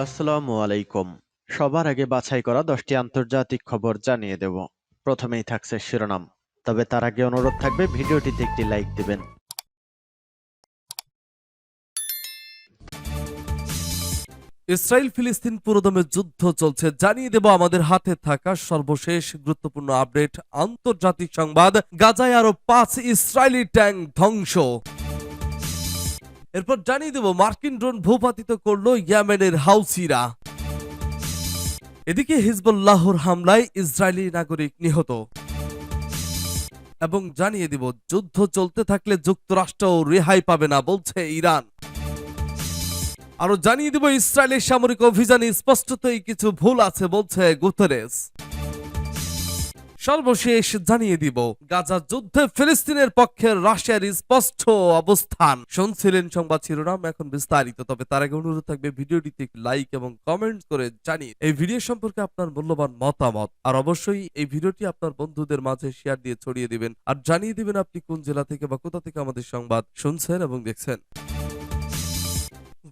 আসসালামু আলাইকুম। সবার আগে বাছাই করা 10টি আন্তর্জাতিক খবর জানিয়ে দেব। প্রথমেই থাকছে শিরোনাম। তবে তার আগে অনুরোধ থাকবে ভিডিওটিতে একটি লাইক দিবেন। ইসরায়েল ফিলিস্তিন পুরোদমে যুদ্ধ চলছে, জানিয়ে দেব আমাদের হাতে থাকা সর্বশেষ গুরুত্বপূর্ণ আপডেট। আন্তর্জাতিক সংবাদ, গাজায় আরো 5 ইসরায়েলি ট্যাঙ্ক ধ্বংস। এরপর জানিয়ে দেব মার্কিন ড্রোন ভূপাতিত করল ইয়েমেনের হাউসিরা। এদিকে হিজবুল্লাহর হামলায় ইসরায়েলি নাগরিক নিহত। এবং জানিয়ে দেব যুদ্ধ চলতে থাকলে যুক্তরাষ্ট্র রেহাই পাবে না বলছে ইরান। আরো জানিয়ে দিব ইসরায়েলের সামরিক অভিযানে স্পষ্টতই কিছু ভুল আছে বলছে গুতেরেস। সর্বশেষ জানিয়ে দিব গাজা যুদ্ধে ফিলিস্তিনের পক্ষে রাশিয়ার স্পষ্ট অবস্থান। শুনছিলেন সংবাদ শিরোনাম, এখন বিস্তারিত। তবে তার আগে অনুরোধ থাকবে ভিডিওটিতে লাইক এবং কমেন্ট করে জানিয়ে এই ভিডিও সম্পর্কে আপনার মূল্যবান মতামত, আর অবশ্যই এই ভিডিওটি আপনার বন্ধুদের মাঝে শেয়ার দিয়ে ছড়িয়ে দিবেন, আর জানিয়ে দিবেন আপনি কোন জেলা থেকে বা কোথা থেকে আমাদের সংবাদ শুনছেন এবং দেখছেন।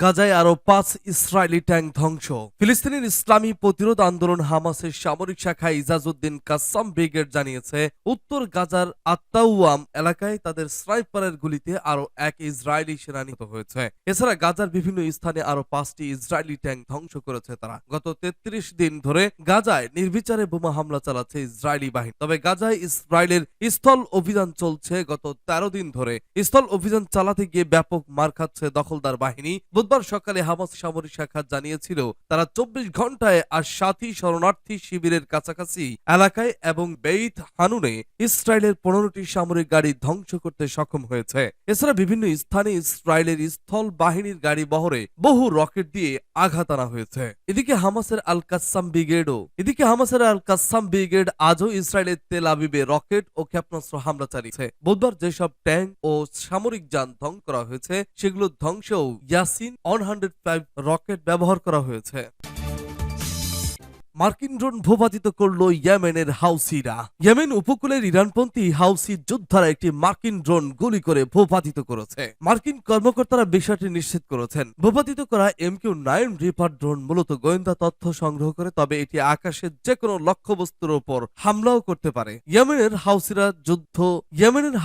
গাজায় আরো 5 ইসরায়েলি ট্যাঙ্ক ধ্বংস। ফিলিস্তিনের ইসলামী প্রতিরোধ আন্দোলন হামাসের সামরিক শাখা ইজাজউদ্দিন কাসাম ব্রিগেড জানিয়েছে, উত্তর গাজার আত্তাউয়াম এলাকায় তাদের স্নাইপারের গুলিতে আরো এক ইসরায়েলি সেনা নিহত হয়েছে। এছাড়া গাজার বিভিন্ন স্থানে আরো 5টি ইসরায়েলি ট্যাঙ্ক ধ্বংস করেছে তারা। গত 33 দিন ধরে গাজায় নির্বিচারে বোমা হামলা চালাচ্ছে ইসরায়েলি বাহিনী। তবে গাজায় ইসরায়েলের স্থল অভিযান চলছে গত 13 দিন ধরে। স্থল অভিযান চালাতে গিয়ে ব্যাপক মার খাচ্ছে দখলদার বাহিনী। বুধবার সকালে হামাস সামরিক শাখা জানিয়েছিল তারা 24 ঘন্টায় আর সাথী শরণার্থী শিবিরের কাছাকাছি এলাকায় এবং বেইত হানুনে ইসরায়েলের 15টি সামরিক গাড়ি ধ্বংস করতে সক্ষম হয়েছে। এছাড়া বিভিন্ন স্থানে ইসরায়েলের স্থল বাহিনীর গাড়ি বহরে বহু রকেট দিয়ে আঘাত আনা হয়েছে। এদিকে হামাসের আল কাসাম ব্রিগেড আজও ইসরায়েলের তেল আবিবে রকেট ও ক্ষেপণাস্ত্র হামলা চালিয়েছে। বুধবার যেসব ট্যাঙ্ক ও সামরিক যান ধ্বংস করা হয়েছে সেগুলো ধ্বংসেও ইয়াসিন 105 রকেট ব্যবহার করা হয়েছে। মার্কিন ড্রোন ভূপাতিত করল ইয়েমেনের হাউসিরা। ইয়েমেন উপকূলের ইরানপন্থী হাউসি যোদ্ধারা একটি মার্কিন ড্রোন গুলি করে ভূপাতিত করেছে। মার্কিন কর্মকর্তারা বিষয়টি নিশ্চিত করেছেন। ভূপাতিত করা MQ-9 রিপার ড্রোন মূলত গোয়েন্দা তথ্য সংগ্রহ করে, তবে এটি আকাশের যে কোনো লক্ষ্যবস্তুর উপর হামলাও করতে পারে। ইয়েমেনের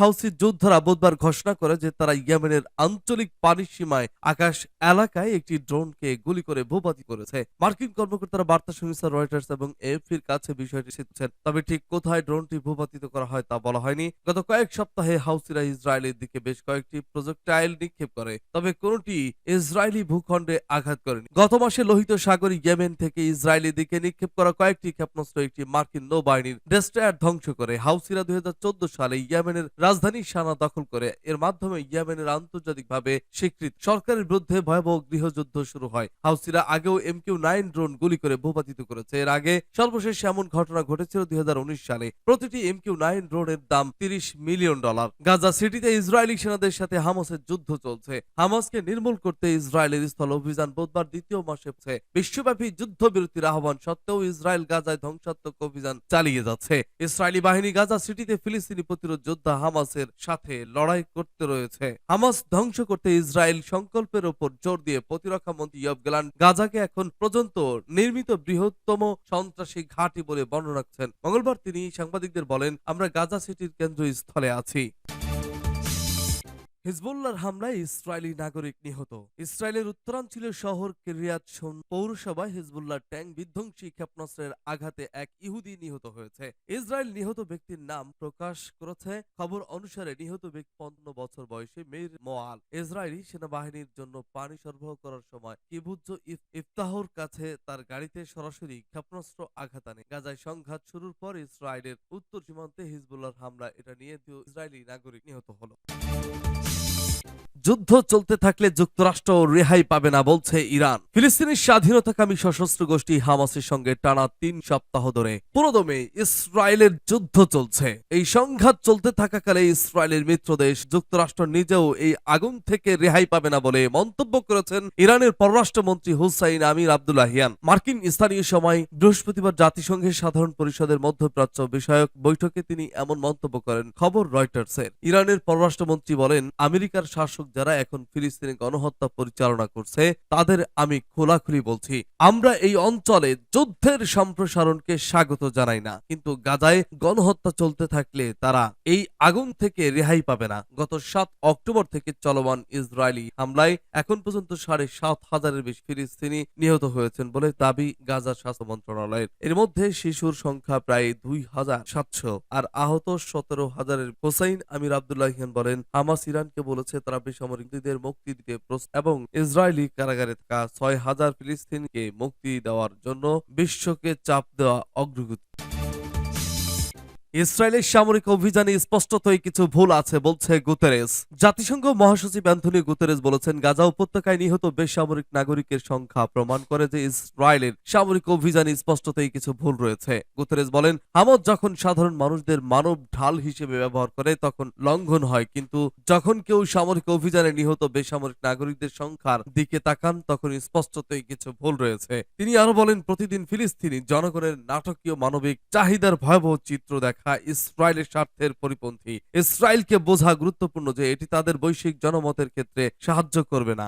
হাউসি যোদ্ধারা বুধবার ঘোষণা করে যে তারা ইয়েমেনের আঞ্চলিক পানি সীমায় আকাশ এলাকায় একটি ড্রোনকে গুলি করে ভূপাতিত করেছে। মার্কিন কর্মকর্তারা বার্তা সংস্থা রয়টার্স এবং এএফপির কাছে বিষয়টি শিখছেন, তবে ঠিক কোথায় ড্রোনটি ভূপাতিত করা হয় তা বলা হয়নি। গত কয়েক সপ্তাহে হাউসিরা ইসরায়েলের দিকে বেশ কয়েকটি প্রজেক্টাইল নিক্ষেপ করে, তবে কোনটি ইসরায়েলি ভূখণ্ডে আঘাত করেনি। গত মাসে লোহিত সাগর ইয়েমেন থেকে ইসরায়েলের দিকে নিক্ষেপ করা কয়েকটি ক্ষেপণাস্ত্র একটি মার্কিন নৌবাহিনীর ডেস্ট্রয়ার ধ্বংস করে। হাউসিরা 2014 সালে ইয়েমেনের রাজধানী সানা দখল করে। এর মাধ্যমে ইয়েমেনের আন্তর্জাতিকভাবে স্বীকৃত সরকারের বিরুদ্ধে ভয়াবহ গৃহযুদ্ধ শুরু হয়। হাউসিরা আগেও MQ-9 ড্রোন গুলি করে ভূপাতিত করেছে। এর আগে সর্বশেষ এমন ঘটনা ঘটেছিল 2019 সালে। প্রতিটি MQ-9 ড্রোনের দাম $30 মিলিয়ন। গাজা সিটিতে ইসরায়েলি সেনাদের সাথে হামাসের যুদ্ধ চলছে। হামাসকে নির্মূল করতে ইসরায়েলের স্থল অভিযান বুধবার দ্বিতীয় মাসে বিশ্বব্যাপী যুদ্ধবিরতির আহ্বান সত্ত্বেও ইসরায়েল গাজায় ধ্বংসাত্মক অভিযান চালিয়ে যাচ্ছে। ইসরায়েলি বাহিনী গাজা সিটিতে ফিলিস্তিনি প্রতিরোধ যোদ্ধা হামাসের সাথে লড়াই করতে রয়েছে। হামাস ধ্বংস করতে ইসরায়েল সংকল্পের উপর জোর দিয়ে প্রতিরক্ষা মন্ত্রী ইয়োভ গ্যালান্ট গাজাকে এখন পর্যন্ত নির্মিত বৃহত্তম সন্ত্রাসী ঘাঁটি বলে বর্ণনা করেছেন। মঙ্গলবার তিনি সাংবাদিকদের বলেন, আমরা গাজা সিটির কেন্দ্রস্থলে আছি। হিজবুল্লাহর হামলায় ইসরায়েলি নাগরিক নিহত। ইসরায়েলের উত্তরাঞ্চলীয় শহর কিরিয়াত পৌরসভায় হিজবুল্লাহর ট্যাঙ্ক বিধ্বংসী ক্ষেপণাস্ত্রের আঘাতে এক ইহুদি নিহত হয়েছে। ইসরায়েল নিহত ব্যক্তির নাম প্রকাশ করেছে। খবর অনুসারে নিহত ব্যক্তি 15 বছর বয়সী মেয়ের মোয়াল। ইসরায়েলি সেনাবাহিনীর জন্য পানি সরবরাহ করার সময় কিবুৎজ ইফতাহর কাছে তার গাড়িতে সরাসরি ক্ষেপণাস্ত্র আঘাত আনে। গাজায় সংঘাত শুরুর পর ইসরায়েলের উত্তর সীমান্তে হিজবুল্লাহর হামলা এটা নিয়ে ইসরায়েলি নাগরিক নিহত হলো। যুদ্ধ চলতে থাকলে যুক্তরাষ্ট্র রেহাই পাবে না বলছে ইরান। ফিলিস্তিনের স্বাধীনতাকামী সশস্ত্র গোষ্ঠী হামাসের সঙ্গে টানা 3 সপ্তাহ ধরে পুরোদমে ইসরায়েলের যুদ্ধ চলছে। এই সংঘাত চলতে থাকাকালে ইসরায়েলের মিত্রদেশ যুক্তরাষ্ট্র নিজেও এই আগুন থেকে রেহাই পাবে না বলে মন্তব্য করেছেন ইরানের পররাষ্ট্রমন্ত্রী হুসাইন আমির আব্দুল্লাহিয়ান। মার্কিন স্থানীয় সময় বৃহস্পতিবার জাতিসংঘের সাধারণ পরিষদের মধ্যপ্রাচ্য বিষয়ক বৈঠকে তিনি এমন মন্তব্য করেন। খবর রয়টার্সের। ইরানের পররাষ্ট্রমন্ত্রী বলেন, আমেরিকার শাসক যারা এখন ফিলিস্তিনি গণহত্যা পরিচালনা করছে তাদের আমি খোলাখুলি বলছি, আমরা এই অঞ্চলে যুদ্ধের সম্প্রসারণকে স্বাগত জানাই না, কিন্তু গাজায় গণহত্যা চলতে থাকলে তারা এই আগুন থেকে রেহাই পাবে না। গত 7 অক্টোবর থেকে চলমান ইসরায়েলি হামলায় এখন পর্যন্ত 7,500-এর বেশি ফিলিস্তিনি নিহত হয়েছেন বলে দাবি গাজার স্বাস্থ্য মন্ত্রণালয়ের। এর মধ্যে শিশুর সংখ্যা প্রায় 2,700 আর আহত 17,000-এর। হোসাইন আমির আব্দুল্লাহিয়ান বলেন, হামাস ইরানকে বলেছে তারা বেসামরিকদের মুক্তি দিতে এবং ইসরায়েলি কারাগারে থাকা 6,000 ফিলিস্তিনিকে মুক্তি দেওয়ার জন্য বিশ্বকে চাপ দেওয়া অগ্রগতি। ইসরায়েলের সামরিক অভিযানে স্পষ্টতই কিছু ভুল আছে বলছে গুতেরেস। জাতিসংঘ মহাসচিব অ্যান্থনি গুতেরেস বলেছেন, গাজা উপত্যকায় নিহত বেসামরিক নাগরিকের সংখ্যা প্রমাণ করে যে ইসরায়েলের সামরিক অভিযানে স্পষ্টতই কিছু ভুল রয়েছে। গুতেরেস বলেন, হামাস যখন সাধারণ মানুষদের মানব ঢাল হিসেবে ব্যবহার করে তখন লঙ্ঘন হয়, কিন্তু যখন কেউ সামরিক অভিযানে নিহত বেসামরিক নাগরিকদের সংখ্যার দিকে তাকান তখন স্পষ্টতই কিছু ভুল রয়েছে। তিনি আরো বলেন, প্রতিদিন ফিলিস্তিনি জনগণের নাটকীয় মানবিক চাহিদার ভয়াবহ চিত্র দেখা ইসরায়েলের স্বার্থের পরিপন্থী। ইসরায়েলকে বোঝা গুরুত্বপূর্ণ যে এটি তাদের বৈশ্বিক জনমতের ক্ষেত্রে সাহায্য করবে না।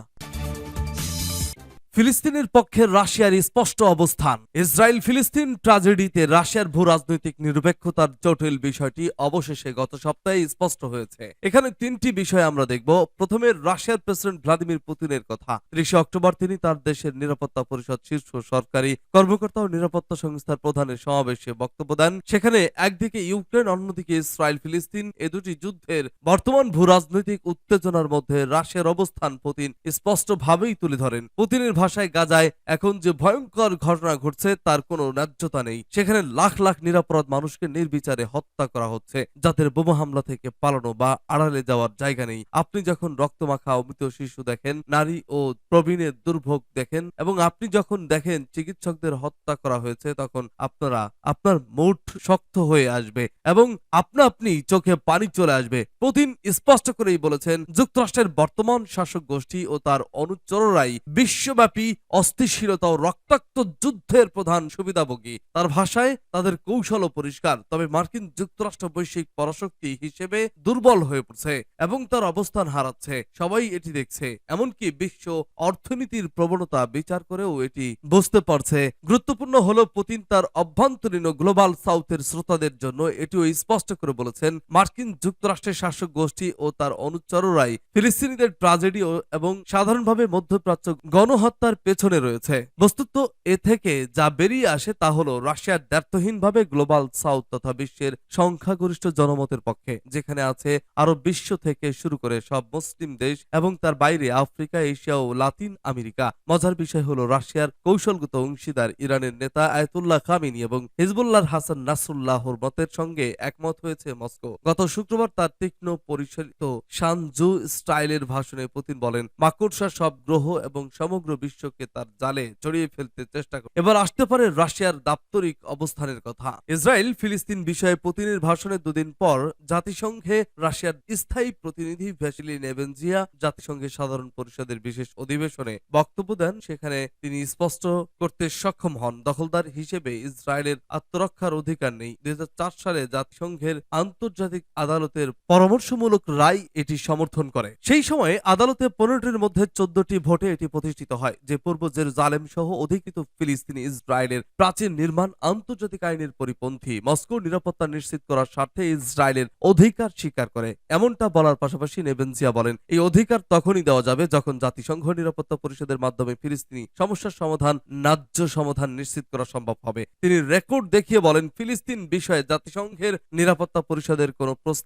ফিলিস্তিনের পক্ষে রাশিয়ার স্পষ্ট অবস্থান। ইসরায়েল ফিলিস্তিন ট্র্যাজেডিতে রাশিয়ার ভূ রাজনৈতিক নিরপেক্ষতার জটিল বিষয়টি অবশেষে গত সপ্তাহে স্পষ্ট হয়েছে। এখানে 3টি বিষয় আমরা দেখব। প্রথমে রাশিয়ার প্রেসিডেন্ট ভ্লাদিমির পুতিনের কথা। 30 অক্টোবর তিনি তার দেশের নিরাপত্তা পরিষদ শীর্ষ সরকারি কর্মকর্তা ও নিরাপত্তা সংস্থার প্রধানের সমাবেশে বক্তব্য দেন। সেখানে একদিকে ইউক্রেন, অন্যদিকে ইসরায়েল ফিলিস্তিন এ দুটি যুদ্ধের বর্তমান ভূ রাজনৈতিক উত্তেজনার মধ্যে রাশিয়ার অবস্থান পুতিন স্পষ্টভাবেই তুলে ধরেন। পুতিনের ভাষায়, গাজায় এখন যে ভয়ঙ্কর ঘটনা ঘটছে তার কোনো ন্যায্যতা নেই। সেখানে লাখ লাখ নিরপরাধ মানুষকে নির্বিচারে হত্যা করা হচ্ছে, যাদের বোমা হামলা থেকে পালানো বা আড়ালে যাওয়ার জায়গা নেই। আপনি যখন রক্তমাখা মৃত শিশু দেখেন, নারী ও প্রবীণের দুর্ভোগ দেখেন এবং আপনি যখন দেখেন চিকিৎসকদের হত্যা করা হয়েছে, তখন আপনার মুঠ শক্ত হয়ে আসবে এবং আপনি চোখে পানি চলে আসবে। পুতিন স্পষ্ট করেই বলেছেন, যুক্তরাষ্ট্রের বর্তমান শাসক গোষ্ঠী ও তার অনুচররাই বিশ্বব্যাপী অস্থিতিশীলতা ও রক্তাক্ত যুদ্ধের প্রধান সুবিধাভোগী। তার ভাষায়, তাদের কৌশলও পরিষ্কার, তবে মার্কিন যুক্তরাষ্ট্র বৈশ্বিক পরাশক্তি হিসেবে দুর্বল হয়ে পড়ছে এবং তার অবস্থান হারাচ্ছে। সবাই এটি দেখছে, এমনকি বিশ্ব অর্থনীতির প্রবণতা বিচার করেও এটি বুঝতে পারছে। গুরুত্বপূর্ণ হলো, পুতিন তার অভ্যন্তরীণ ও গ্লোবাল সাউথের শ্রোতাদের জন্য এটিও স্পষ্ট করে বলেছেন, মার্কিন যুক্তরাষ্ট্রের শাসক গোষ্ঠী ও তার অনুচররাই ফিলিস্তিনিদের ট্র্যাজেডি এবং সাধারণভাবে মধ্যপ্রাচ্য গণহত্যার পেছনে রয়েছে। বস্তুত এ থেকে যা বেরিয়ে আসে তা হলো রাশিয়ার দ্ব্যর্থহীনভাবে গ্লোবাল সাউথ তথা বিশ্বের সংখ্যাগরিষ্ঠ জনমতের পক্ষে, যেখানে আছে আরব বিশ্ব থেকে শুরু করে সব মুসলিম দেশ এবং তার বাইরে আফ্রিকা, এশিয়া ও লাতিন আমেরিকা। মজার বিষয় হলো, রাশিয়ার কৌশলগত অংশীদার ইরানের নেতা আয়াতুল্লাহ খামেনি এবং হিজবুল্লাহর হাসান নাসরুল্লাহর মতের সঙ্গে একমত হয়েছে মস্কো। গত শুক্রবার তার তীক্ষ্ণ পরিচালিত শানজু স্টাইলের ভাষণে পুতিন বলেন, মাকড়সা সব গ্রহ এবং সমগ্র বিশ্বকে তার জালে জড়িয়ে ফেলতে চেষ্টা করে। এবার আসতে পারে রাশিয়ার দাপ্তরিক অবস্থানের কথা। ইসরায়েল ফিলিস্তিন বিষয়ে পুতিনের ভাষণের দুদিন পর জাতিসংঘে রাশিয়ার স্থায়ী প্রতিনিধি ভ্যাসিলি নেবেনজিয়া জাতিসংঘের সাধারণ পরিষদের বিশেষ অধিবেশনে বক্তব্য দেন। সেখানে তিনি স্পষ্ট করতে সক্ষম হন, দখলদার হিসেবে ইসরায়েলের আত্মরক্ষার অধিকার নেই। 2004 সালে জাতিসংঘের আন্তর্জাতিক আদালতের পরামর্শমূলক রায় এটি সমর্থন করে। সেই সময় আদালতে 15টির মধ্যে 14টি ভোটে এটি প্রতিষ্ঠিত হয় যে পূর্ব জেরুজালেম সহ অধিকৃত ফিলিস্তিনি ইসরায়েলের প্রাচীন নির্মাণ আন্তর্জাতিক আইনের পরিপন্থী। মস্কো নিরাপত্তা নিশ্চিত করার স্বার্থে ইসরায়েলের অধিকার স্বীকার করে, এমনটা বলার পাশাপাশি নেবেনজিয়া বলেন, এই অধিকার তখনই দেওয়া যাবে যখন জাতিসংঘ নিরাপত্তা পরিষদের মাধ্যমে ফিলিস্তিনি সমস্যার সমাধান, ন্যায্য সমাধান নিশ্চিত করা সম্ভব হবে। তিনি রেকর্ড দেখিয়ে বলেন, ফিলিস্তিন বিষয়ে জাতিসংঘের নিরাপত্তা পরিষদের কোনো প্রস্তাব